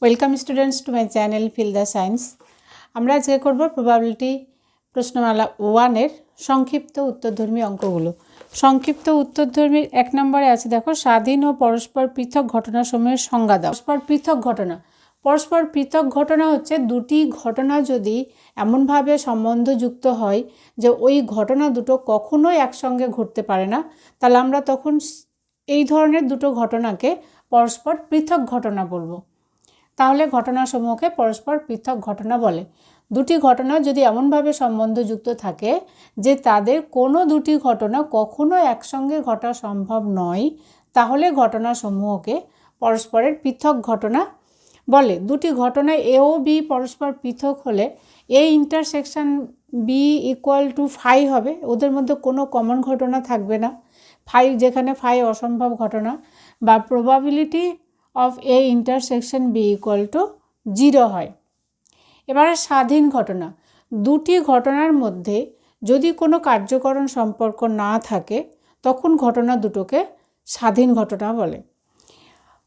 Welcome students to my channel feel the science. আমরা আজকে করব প্রবাবিলিটি প্রশ্নমালা 1-এর সংক্ষিপ্ত উত্তরধর্মী অঙ্কগুলো। সংক্ষিপ্ত উত্তরধর্মীর 1 নম্বরে আছে, দেখো, স্বাধীন ও পরস্পর পৃথক ঘটনাসমূহের সংজ্ঞা দাও। পরস্পর পৃথক ঘটনা হচ্ছে দুটি ঘটনা যদি এমনভাবে সম্বন্ধযুক্ত হয় যে ওই ঘটনা দুটো কখনোই একসঙ্গে ঘটতে পারে না, তাহলে আমরা তখন এই ধরনের দুটো ঘটনাকে পরস্পর পৃথক ঘটনা বলবো। তাহলে ঘটনাসমূহকে পরস্পর পৃথক ঘটনা বলে। দুটি ঘটনা যদি এমনভাবে সম্বন্ধযুক্ত থাকে যে তাদের কোনো দুটি ঘটনা কখনো একসঙ্গে ঘটা সম্ভব নয়, তাহলে ঘটনাসমূহকে পরস্পরের পৃথক ঘটনা বলে। দুটি ঘটনা এ ও বি পরস্পর পৃথক হলে A intersection B equal to phi হবে, ওদের মধ্যে কোনো কমন ঘটনা থাকবে না। ফাই, যেখানে ফাই অসম্ভব ঘটনা, বা probability of A intersection B equal to 0 হয়। এবারে স্বাধীন ঘটনা, দুটি ঘটনার মধ্যে যদি কোনো কার্যকরণ সম্পর্ক না থাকে তখন ঘটনা দুটোকে স্বাধীন ঘটনা বলে।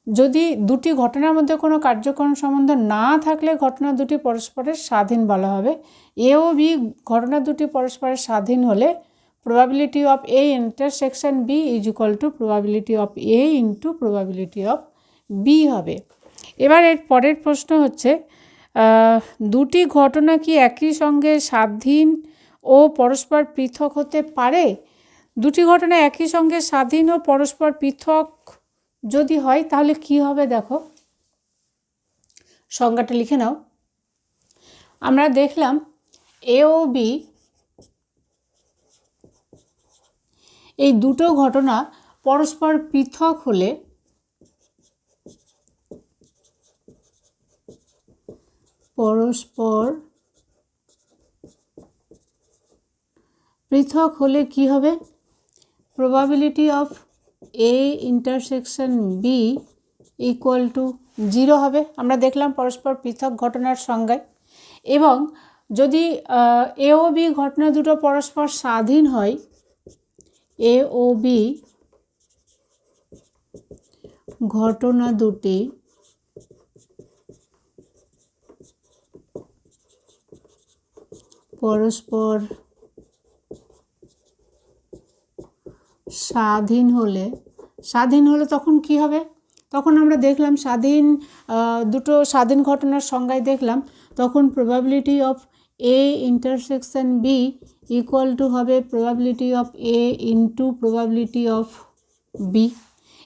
যদি দুটি ঘটনার মধ্যে কোনো কার্যকরণ সম্বন্ধ না থাকলে ঘটনা দুটি পরস্পরের স্বাধীন বলা হবে। এ ও বি ঘটনা দুটি পরস্পরের স্বাধীন হলে probability of A intersection B is equal to probability of A into probability of B হবে। এবার এর পরের প্রশ্ন হচ্ছে, দুটি ঘটনা কি একই সঙ্গে স্বাধীন ও পরস্পর পৃথক হতে পারে? দুটি ঘটনা একই সঙ্গে স্বাধীন ও পরস্পর পৃথক যদি হয় তাহলে কি হবে, দেখো সংজ্ঞাটা লিখে নাও। আমরা দেখলাম এ ও বি এই দুটো ঘটনা পরস্পর পৃথক হলে কি হবে? Probability of A intersection B equal to 0 হবে। আমরা দেখলাম পরস্পর পৃথক ঘটনার সংজ্ঞায়। এবং যদি এ ও বি ঘটনা দুটো পরস্পর স্বাধীন হয়, এ ও বি ঘটনা দুটি পরস্পর স্বাধীন হলে তখন কি হবে? তখন আমরা দেখলাম দুটো স্বাধীন ঘটনার সংজ্ঞায় দেখলাম, তখন probability of A intersection B equal to হবে probability of A into probability of B.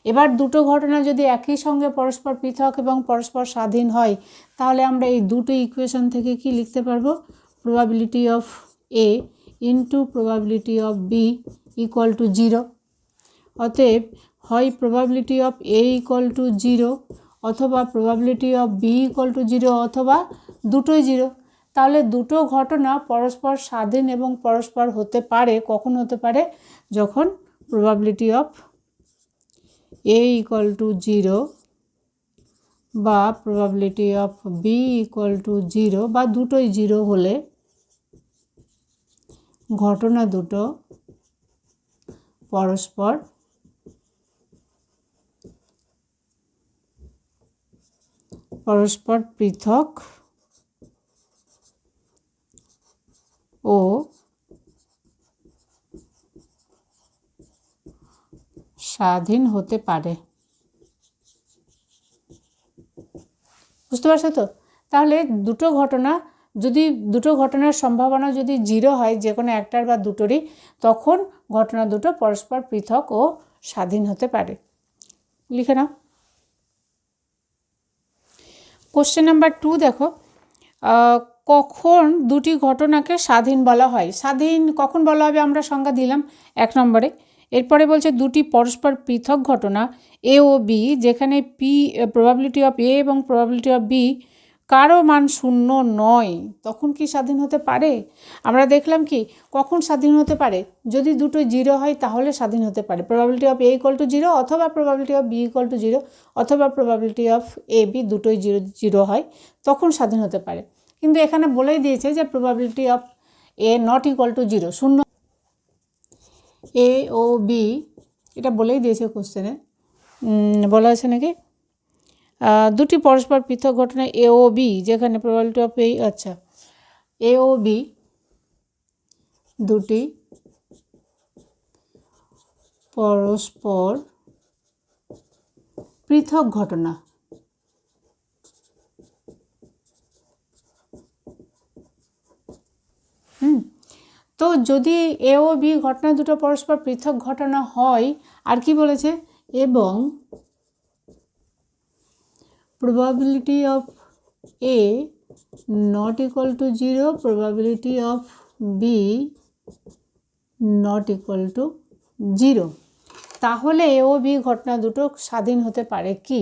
এবার দুটো ঘটনা যদি একই সঙ্গে পরস্পর পৃথক এবং পরস্পর স্বাধীন হয় তাহলে আমরা এই দুটো ইকুয়েশন থেকে কি লিখতে পারবো? Probability of A into probability of B equal to 0। অতএব হয় probability of A equal to 0 অথবা probability of B equal to 0 অথবা দুটোই 0। তাহলে দুটো ঘটনা পরস্পর স্বাধীন এবং পরস্পর হতে পারে, কখন হতে পারে? যখন probability of A equal to 0 বা probability of B equal to 0 বা দুটোই 0 হলে ঘটনা দুটো পরস্পর পৃথক ও স্বাধীন হতে পারে। বুঝতে পারছো তো? তাহলে দুটো ঘটনার সম্ভাবনা যদি 0 হয়, যে কোনো একটার বা দুটোরই, তখন ঘটনা দুটো পরস্পর পৃথক ও স্বাধীন হতে পারে। লিখে নাও। কোশ্চেন নাম্বার 2 দেখো, কখন দুটি ঘটনাকে স্বাধীন বলা হয়? স্বাধীন কখন বলা হবে আমরা সংজ্ঞা দিলাম 1 নম্বরে। এরপরে বলছে দুটি পরস্পর পৃথক ঘটনা এ ও বি যেখানে প্রবাবিলিটি অফ এ এবং প্রবাবিলিটি অফ বি কারো মান 0 নয় তখন কি স্বাধীন হতে পারে? আমরা দেখলাম কি কখন স্বাধীন হতে পারে? যদি দুটো 0 হয় তাহলে স্বাধীন হতে পারে। Probability of A equal to 0 অথবা probability of B equal to 0 অথবা প্রবাবিলিটি অফ এ বি দুটোই 0 হয় তখন স্বাধীন হতে পারে। কিন্তু এখানে বলেই দিয়েছে যে probability of A not equal to 0, 0 A ও বি, এটা বলেই দিয়েছে কোশ্চেনে, বলা আছে নাকি? দুটি পরস্পর পৃথক ঘটনা এ ও বি, যেখানে প্রবাবিলিটি অফ এ, আচ্ছা, এ ও বি দুটি পরস্পর পৃথক ঘটনা, তো যদি এ ও বি ঘটনা দুটো পরস্পর পৃথক ঘটনা হয়, আর কি বলেছে, এবং probability of A not equal to 0, probability of B not equal to 0, তাহলে এ ও বি ঘটনা দুটো স্বাধীন হতে পারে কি?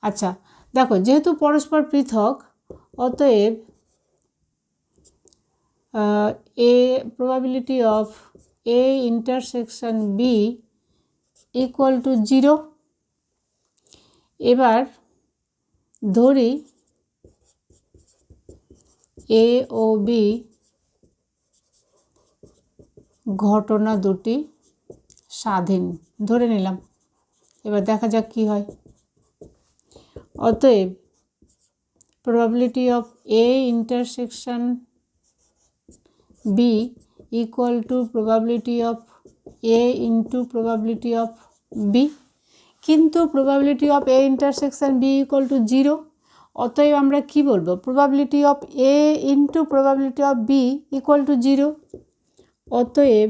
আচ্ছা দেখো, যেহেতু পরস্পর পৃথক, অতএব এ probability of A intersection B equal to 0। এবার ধরি এ ও বি ঘটনা দুটি স্বাধীন ধরে নিলাম। এবার দেখা যাক কি হয়। অতএব probability of A intersection B equal to probability of A into probability of B, কিন্তু probability of A intersection B equal to 0, অতএব আমরা কি বলবো, probability of A into probability of B equal to 0, অতএব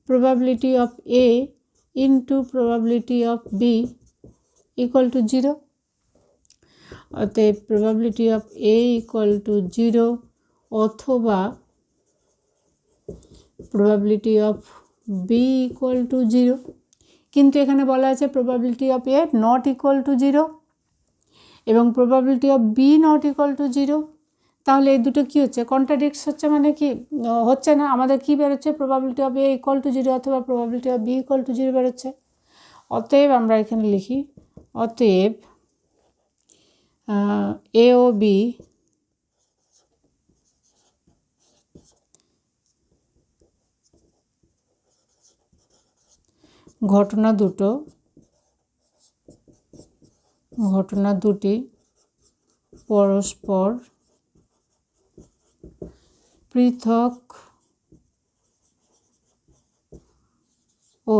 probability of A into probability of B equal to 0, অতএব probability of A equal to 0 অথবা probability of B equal to 0, কিন্তু এখানে বলা আছে probability of A not equal to 0 এবং probability of B not equal to 0, তাহলে এই দুটো কি হচ্ছে, কন্ট্রাডিক্টস হচ্ছে, মানে কি হচ্ছে না, আমাদের কি বেরোচ্ছে, probability of A equal to 0 অথবা probability of B equal to 0 বেরোচ্ছে। অতএব আমরা এখানে লিখি, অতএব এ ও বি ঘটনা দুটি পরস্পর পৃথক ও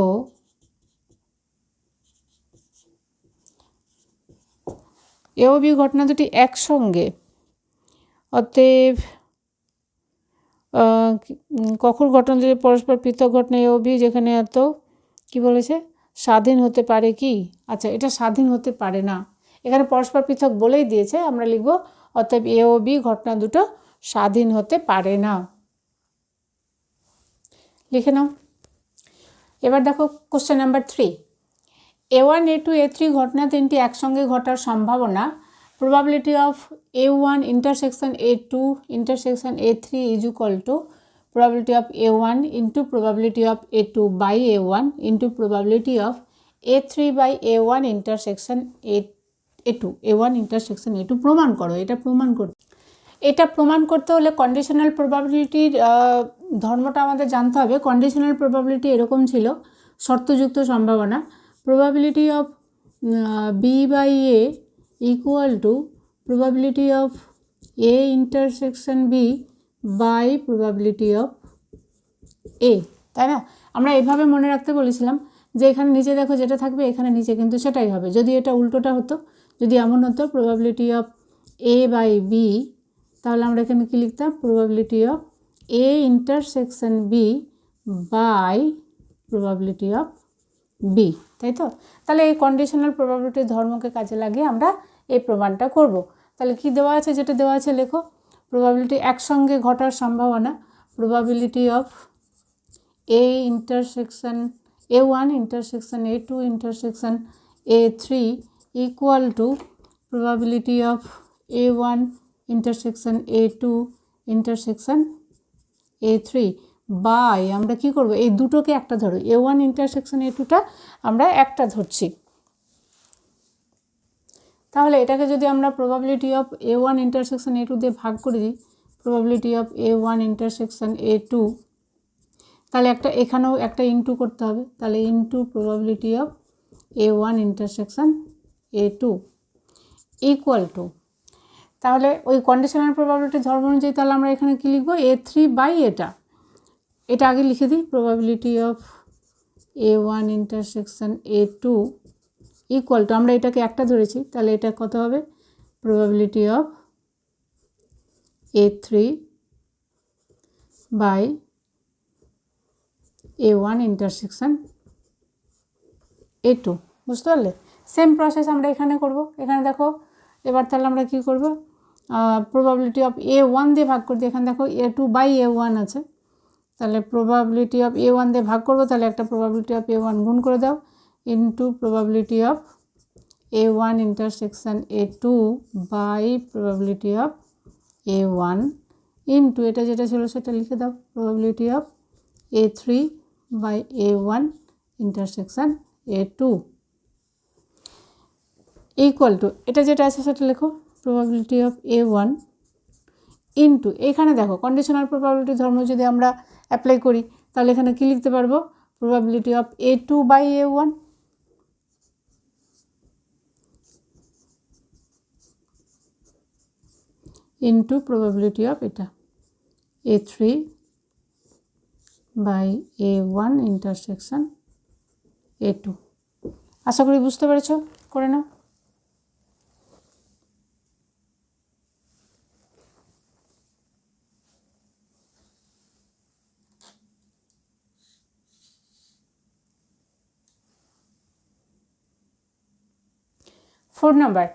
এ ও বি ঘটনা দুটি একসঙ্গে, অতএব কখন ঘটনা দুটি পরস্পর পৃথক ঘটনা এ ও বি, যেখানে এত কি বলেছে, স্বাধীন হতে পারে কি? আচ্ছা, এটা স্বাধীন হতে পারে না, এখানে পরস্পর পৃথক বলেই দিয়েছে, আমরা লিখব অতএব এ ও বি ঘটনা দুটো স্বাধীন হতে পারে না, লিখে নাও। এবার দেখো question number 3, A1 A2 A3 ঘটনা তিনটি একসঙ্গে ঘটার সম্ভাবনা probability of A1 intersection A2 intersection A3 is equal to probability of A1 into probability of A2 by A1 into probability of A3 by A1 intersection A2 A1 intersection A2 প্রমাণ করো। এটা প্রমাণ করতে হলে কন্ডিশনাল প্রবাবিলিটির ধর্মটা আমাদের জানতে হবে। কন্ডিশনাল প্রবাবিলিটি এরকম ছিল, শর্তযুক্ত সম্ভাবনা, probability of B by A equal to probability of A intersection B by probability of A, তাই না? আমরা এভাবে মনে রাখতে বলেছিলাম যে এখানে নিচে দেখো যেটা থাকবে এখানে নিচে কিন্তু সেটাই হবে। যদি এটা উল্টোটা হতো, যদি এমন হতো probability of A by B, তাহলে আমরা এখানে কি লিখতাম, probability of A intersection B by probability of B, তাই তো? তাহলে এই কন্ডিশনাল প্রবাবিলিটির ধর্মকে কাজে লাগিয়ে আমরা এই প্রমাণটা করব। তাহলে কি দেওয়া আছে, যেটা দেওয়া আছে লেখো, প্রবাবিলিটি একসঙ্গে ঘটার সম্ভাবনা probability of A intersection A1 intersection A2 intersection A3 equal to probability of A1 intersection A2 intersection A3 by, আমরা কি করব, এই দুটোকে একটা ধরো, A1 ইন্টারসেকশন A2টা আমরা একটা ধরছি, তাহলে এটাকে যদি আমরা probability of A1 intersection A2 দিয়ে ভাগ করে দিই, probability of A1 intersection A2, তাহলে একটা এখানেও একটা ইনটু করতে হবে, তাহলে into probability of A1 intersection A2 equal two, তাহলে ওই কন্ডিশনাল প্রবাবিলিটি ধর্ম অনুযায়ী তাহলে আমরা এখানে কী লিখবো, A3 বাই এটা আগে লিখে দিই, probability of A1 intersection A2 equal two, আমরা এটাকে একটা ধরেছি তাহলে এটা কত হবে, probability of A3 by A1 intersection A2, বুঝতে পারলে? সেম প্রসেস আমরা এখানে করব। এখানে দেখো এবার তাহলে আমরা কী করব, প্রবাবিলিটি অফ A1 দিয়ে ভাগ করে দিই, এখানে দেখো A2 বাই A1 আছে, তাহলে প্রবাবিলিটি অফ A1 দিয়ে ভাগ করবো, তাহলে একটা প্রবাবিলিটি অফ A1 গুণ করে দাও into probability of A1 intersection A2 by probability of A1 into এটা যেটা ছিল সেটা লিখে দাও, probability of A3 by A1 intersection A2 equal to, এটা যেটা আছে সেটা লেখো, প্রবাবিলিটি অফ A1 ইন্টু, এখানে দেখো কন্ডিশনাল প্রবাবিলিটি ধর্ম যদি আমরা অ্যাপ্লাই করি তাহলে এখানে কী লিখতে পারবো, probability of A2 by A1 into probability of এটা A3 by A1 intersection A2। আশা করি বুঝতে পেরেছো, করে নাও। ফোর নাম্বার,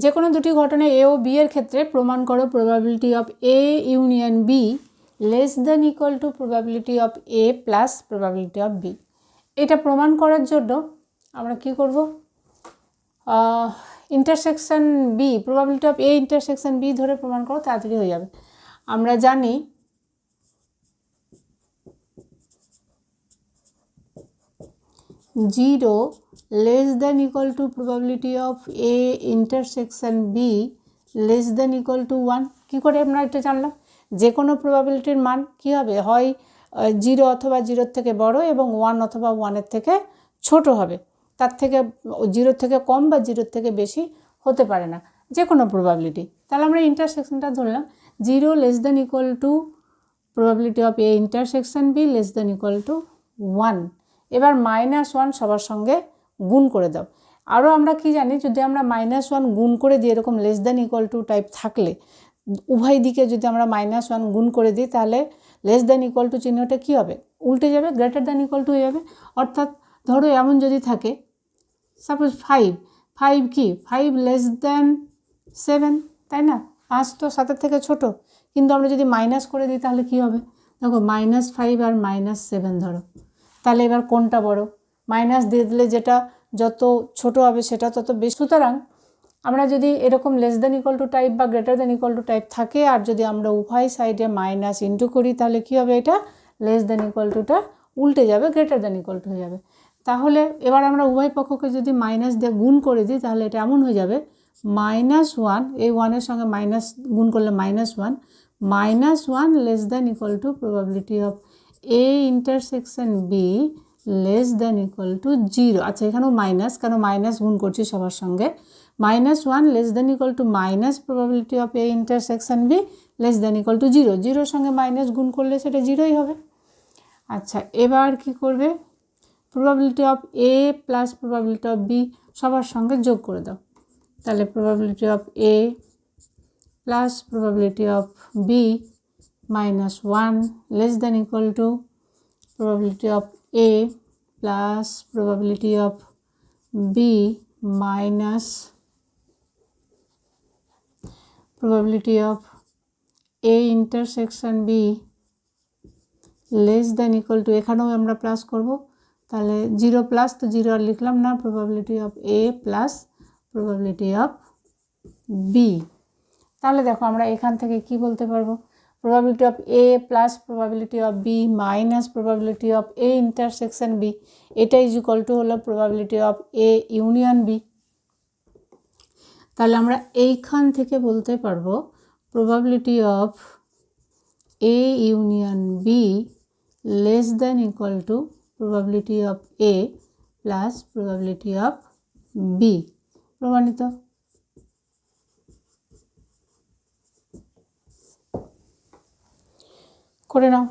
যে কোনো দুটি ঘটনা এ ও বি এর ক্ষেত্রে প্রমাণ করো probability of A union B less than equal to probability of A plus probability of B. এটা প্রমাণ করার জন্য আমরা কি করব, intersection B, probability of A intersection B ধরে প্রমাণ করো, তাড়াতাড়ি হয়ে যাবে। আমরা জানি zero less than equal to probability of A intersection B less than equal to 1। কী করে আমরা এটা জানলাম, যে কোনো প্রবাবিলিটির মান কী হবে, হয় 0 অথবা 0 থেকে বড় এবং 1 অথবা 1-এর থেকে ছোট হবে, তার থেকে 0 থেকে কম বা 0 থেকে বেশি হতে পারে না, যে কোনো প্রবাবিলিটি। তাহলে আমরা ইন্টারসেকশনটা ধরলাম 0 less than equal to probability of A intersection B less than equal to 1। এবার -1 সবার সঙ্গে গুণ করে দাও। আরও আমরা কি জানি, যদি আমরা -1 গুণ করে দিই, এরকম less than equal to type থাকলে উভয় দিকে যদি আমরা -1 গুণ করে দিই তাহলে লেস দ্যান ইকুয়াল টু চিহ্নটা কী হবে, উল্টে যাবে, গ্রেটার দ্যান ইকুয়াল টু হয়ে যাবে। অর্থাৎ ধরো এমন যদি থাকে, সাপোজ 5 কি 5 লেস দ্যান 7, তাই না? 5 তো 7-এর থেকে ছোট, কিন্তু আমরা যদি মাইনাস করে দিই তাহলে কী হবে, দেখো -5 আর -7 ধরো, তাহলে এবার কোনটা বড়, মাইনাস দিয়ে দিলে যেটা যত ছোট হবে সেটা তত বেশি। সুতরাং আমরা যদি এরকম less than equal to type বা greater than equal to type থাকে, আর যদি আমরা উভয় সাইডে মাইনাস ইন্টু করি তাহলে কী হবে, এটা লেস দ্যান ইকুয়াল টুটা উল্টে যাবে, গ্রেটার দ্যান ইকুয়াল টু হয়ে যাবে। তাহলে এবার আমরা উভয় পক্ষকে যদি মাইনাস দিয়ে গুণ করে দিই তাহলে এটা এমন হয়ে যাবে, -1, এই 1-এর সঙ্গে মাইনাস গুণ করলে -1, -1 less than equal to probability of A intersection B less than equal to 0। আচ্ছা, এখানেও মাইনাস, কেন মাইনাস গুণ করছি সবার সঙ্গে, -1 less than equal to minus probability of A intersection B less than equal to 0। 0-র সঙ্গে মাইনাস গুণ করলে সেটা 0ই হবে। আচ্ছা, এবার কি করবে, probability of A plus probability of B সবার সঙ্গে যোগ করে দাও, তাহলে probability of A plus probability of B -1 less than equal to probability of A plus probability of B minus probability of A intersection B less than equal to, এখানেও আমরা plus করব, তাহলে 0 প্লাস তো 0 আর লিখলাম না, probability of A plus probability of B। তাহলে দেখো আমরা এখান থেকে কি বলতে পারবো, probability of A plus probability of B minus probability of A intersection B, এটা ইজ ইকুয়াল টু হলো probability of A union B। তাহলে আমরা এইখান থেকে বলতে পারবো probability of A union B less than equal to probability of A plus probability of B। প্রমাণিত। করে নাও।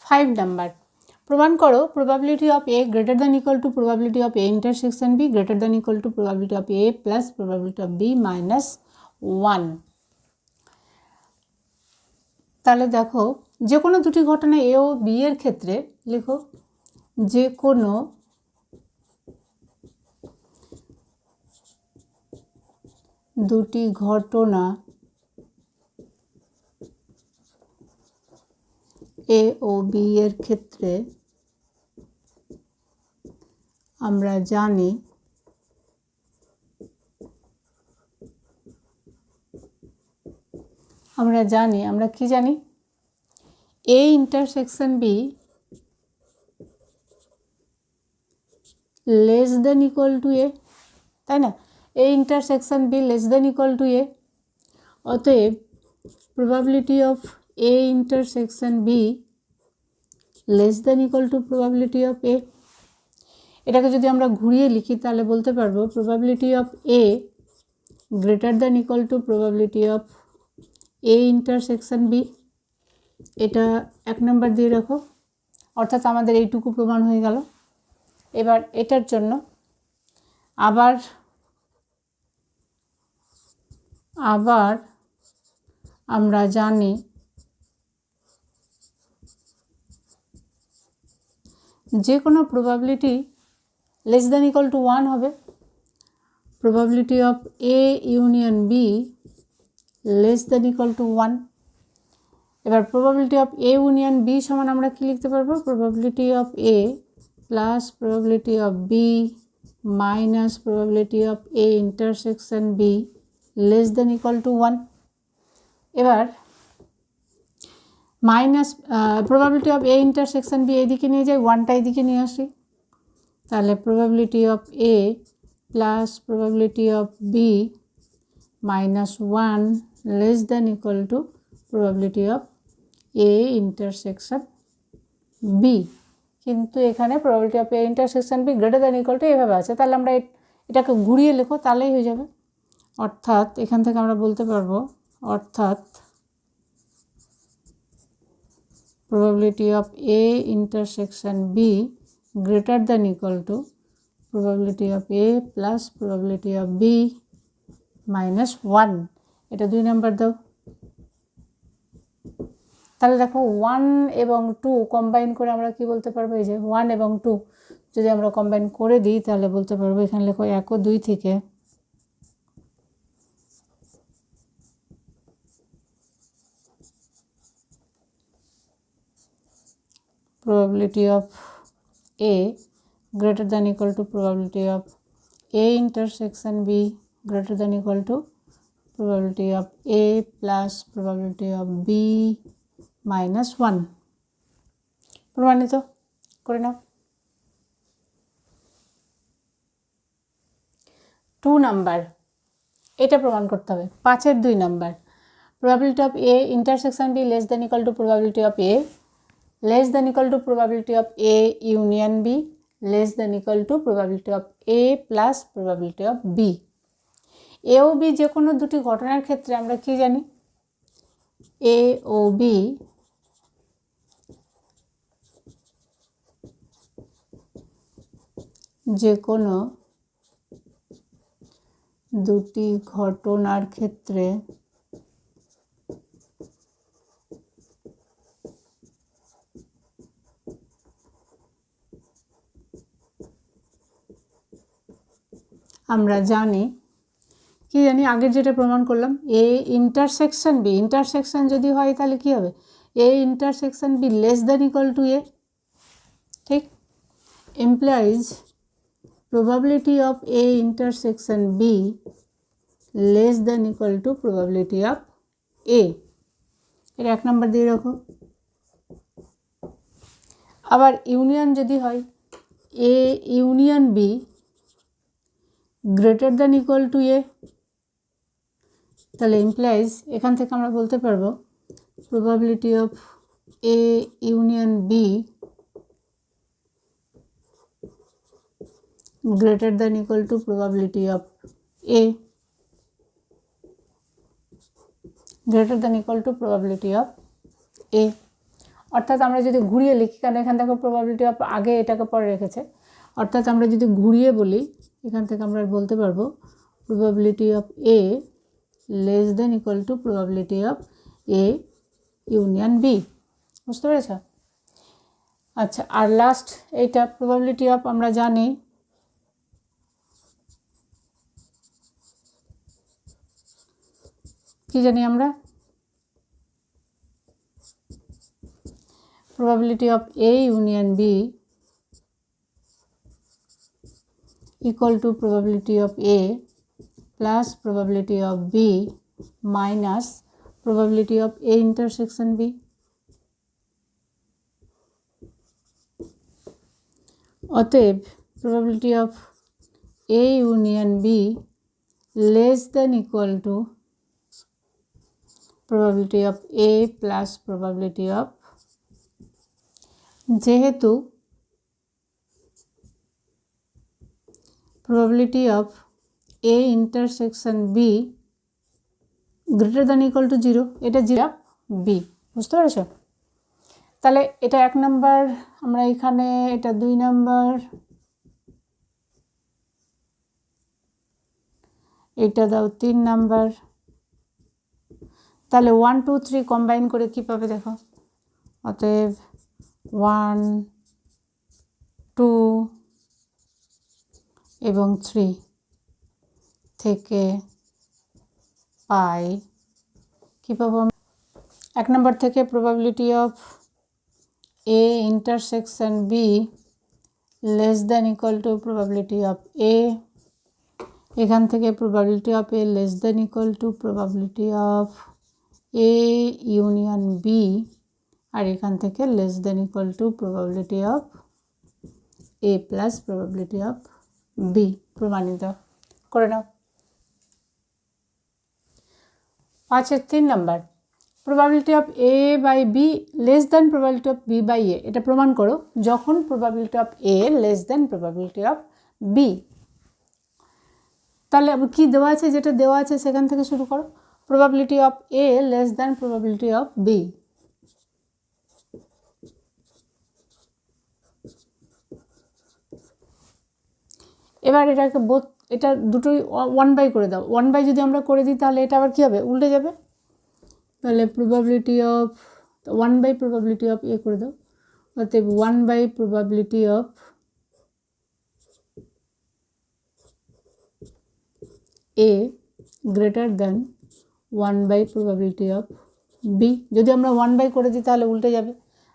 5 নাম্বার, প্রমাণ করো probability of A greater than equal to probability of A intersection B greater than equal to probability of A plus probability of B minus 1। তাহলে দেখো, যে কোনো দুটি ঘটনা এ ও বি এর ক্ষেত্রে লেখো, যে কোনো দুটি ঘটনা এ ও বি এর ক্ষেত্রে আমরা জানি আমরা কি জানি, A intersection B less than equal to A, তাই না? A intersection B less than equal to A, অতএব probability of A intersection B less than equal to probability of A. এটাকে যদি আমরা ঘুরিয়ে লিখি তাহলে বলতে পারবো probability of A greater than equal to probability of A intersection B. এটা 1 নম্বর দিয়ে রাখো, অর্থাৎ আমাদের এইটুকু প্রমাণ হয়ে গেল। এবার এটার জন্য আবার আমরা জানি যে কোনো probability less than equal to 1 হবে। Probability of A union B less than equal to 1। এবার probability of A union B সমান আমরা কি লিখতে পারবো, probability of A plus probability of B minus probability of A intersection B less than equal to 1। এবার minus probability of A intersection B এইদিকে নিয়ে যাই, 1টা এইদিকে নিয়ে আসি, তাহলে probability of A plus probability of B minus 1 less than equal to probability of A intersection B. কিন্তু এখানে probability of A intersection B greater than equal to এভাবে আছে, তাহলে আমরা এটাকে ঘুরিয়ে লেখো তাহলেই হয়ে যাবে। অর্থাৎ এখান থেকে আমরা বলতে পারবো, অর্থাৎ probability of A intersection B greater than equal to probability of A plus probability of B minus 1। এটা 2 নাম্বার দাও। তাহলে দেখো 1 এবং 2 কম্বাইন করে আমরা কি বলতে পারবো, এই যে 1 এবং 2 যদি আমরা কম্বাইন করে দিই তাহলে বলতে পারবো, এখানে লেখো 1 ও 2 থেকে probability of A greater than equal to probability of A intersection B greater than equal to probability of A plus probability of B minus 1। প্রমাণিত, করে নাও। 2 নাম্বার, এটা প্রমাণ করতে হবে। 5-এর 2 number, probability of A intersection B less than equal to probability of A less than equal to probability of A union B less than equal to probability of A plus probability of B। A ও B যে কোনো দুটি ঘটনার ক্ষেত্রে আমরা কি জানি, এ ও বি যে কোনো দুটি ঘটনার ক্ষেত্রে আমরা জানি, কি জানি, আগের যেটা প্রমাণ করলাম, এ ইন্টারসেকশন বি, ইন্টারসেকশন যদি হয় তাহলে কি হবে, A intersection B less than equal to A, ঠিক, implies probability of A intersection B less than equal to probability of A। এটা 1 নম্বর দিয়ে রাখো। আবার ইউনিয়ন যদি হয় A union B greater than equal to A, তাহলে ইমপ্লাইজ এখান থেকে আমরা বলতে পারবো probability of A union B greater than equal to probability of A, greater than equal to probability of A। অর্থাৎ আমরা যদি ঘুরিয়ে লিখি, কারণ এখান থেকে প্রবাবিলিটি অফ আগে এটাকে পরে রেখেছে, অর্থাৎ আমরা যদি ঘুরিয়ে বলি এখান থেকে আমরা বলতে পারবো probability of A less than equal to probability of A union B. বুঝতে পেরেছ? আচ্ছা, আর লাস্ট এইটা প্রবাবিলিটি অফ আমরা জানি কি জানি আমরা, probability of A union B equal to probability of A plus probability of B minus probability of A intersection B। অতএব probability of A union B less than equal to probability of A plus probability of, যেহেতু probability of A intersection B greater than equal to 0, এটা 0 B। বুঝতে পেরেছ? তাহলে এটা 1 number, আমরা এখানে এটা 2 নাম্বার, এটা দাও 3 নাম্বার। তাহলে 1 2 3 কম্বাইন করে কি পাবে দেখো। অতএব 1 2 এবং 3 থেকে পাই কি পাবো? 1 নম্বর থেকে probability of A intersection B less than equal to probability of A, এখান থেকে probability of A less than equal to probability of A union B, আর এখান থেকে less than equal to probability of A plus probability of B. প্রমাণিত করে নাও। 5-এর 3 number, probability of A by B less than probability of B by A. এটা প্রমাণ করো যখন probability of A less than probability of B. তাহলে কি দেওয়া আছে, যেটা দেওয়া আছে সেখান থেকে শুরু করো। Probability of A less than probability of B, এবার এটাকে এটা দুটোই 1/, করে দাও। 1/, যদি আমরা করে দিই তাহলে এটা আবার কী হবে, উল্টে যাবে। তাহলে probability of 1/, probability of A করে দাও। অতএব 1/, probability of A greater than 1/, probability of B. যদি আমরা 1/, করে দিই তাহলে উল্টে যাবে।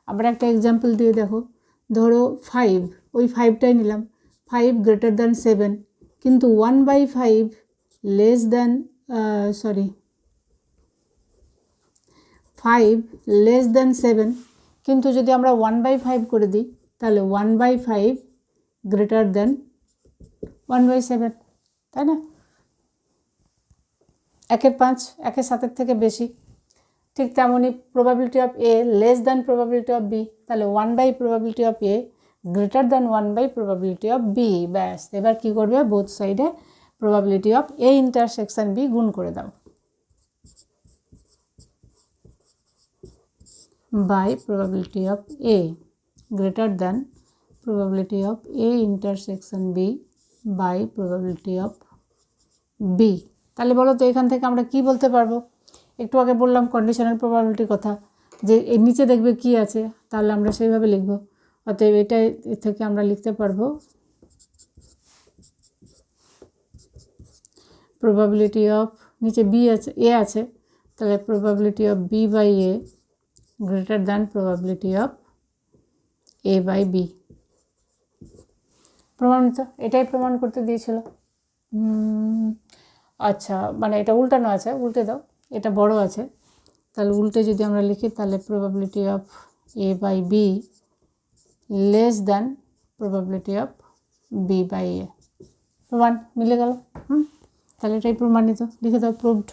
আবার একটা এক্সাম্পল দিয়ে দেখো। ধরো 5, ওই 5টাই নিলাম, 5 গ্রেটার দ্যান 7, কিন্তু 1/5 লেস দ্যান 5 লেস দ্যান 7, কিন্তু যদি আমরা 1/5 করে দিই তাহলে 1/5 গ্রেটার দ্যান 1/7, তাই না? 1/5 1/7 থেকে বেশি। ঠিক তেমনই probability of A less than probability of B, তাহলে 1/, probability of A greater than 1/, probability of B. ব্যাস, এবার কী করবে, বোথ সাইডে probability of A intersection B গুণ করে দাও by probability of A greater than probability of A intersection B by probability of B. তাহলে বলো তো এখান থেকে আমরা কি বলতে পারবো? একটু আগে বললাম কন্ডিশনাল প্রবাবিলিটির কথা, যে এর নিচে দেখবে কি আছে, তাহলে আমরা সেইভাবে লিখব। অতএব এটা থেকে আমরা লিখতে পারবো প্রবাবিলিটি অফ, নিচে বি আছে, এ আছে, তাহলে probability of B by A greater than probability of A by B. প্রমাণিত, এটাই প্রমাণ করতে দিয়েছিল। আচ্ছা, মানে এটা উল্টানো আছে, উল্টে দাও, এটা বড় আছে, তাহলে উল্টে যদি আমরা লিখি তাহলে probability of A by B less than probability of B by A. প্রমাণ মিলে গেল। তাহলে এটাই প্রমাণিত, লিখে দাও, প্রুভড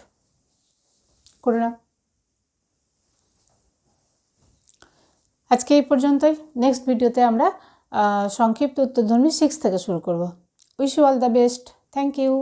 করে নাও। আজকে এই পর্যন্তই। নেক্সট ভিডিওতে আমরা সংক্ষিপ্ত উত্তরধর্মী 6 থেকে শুরু করব। Wish you all the best. Thank you.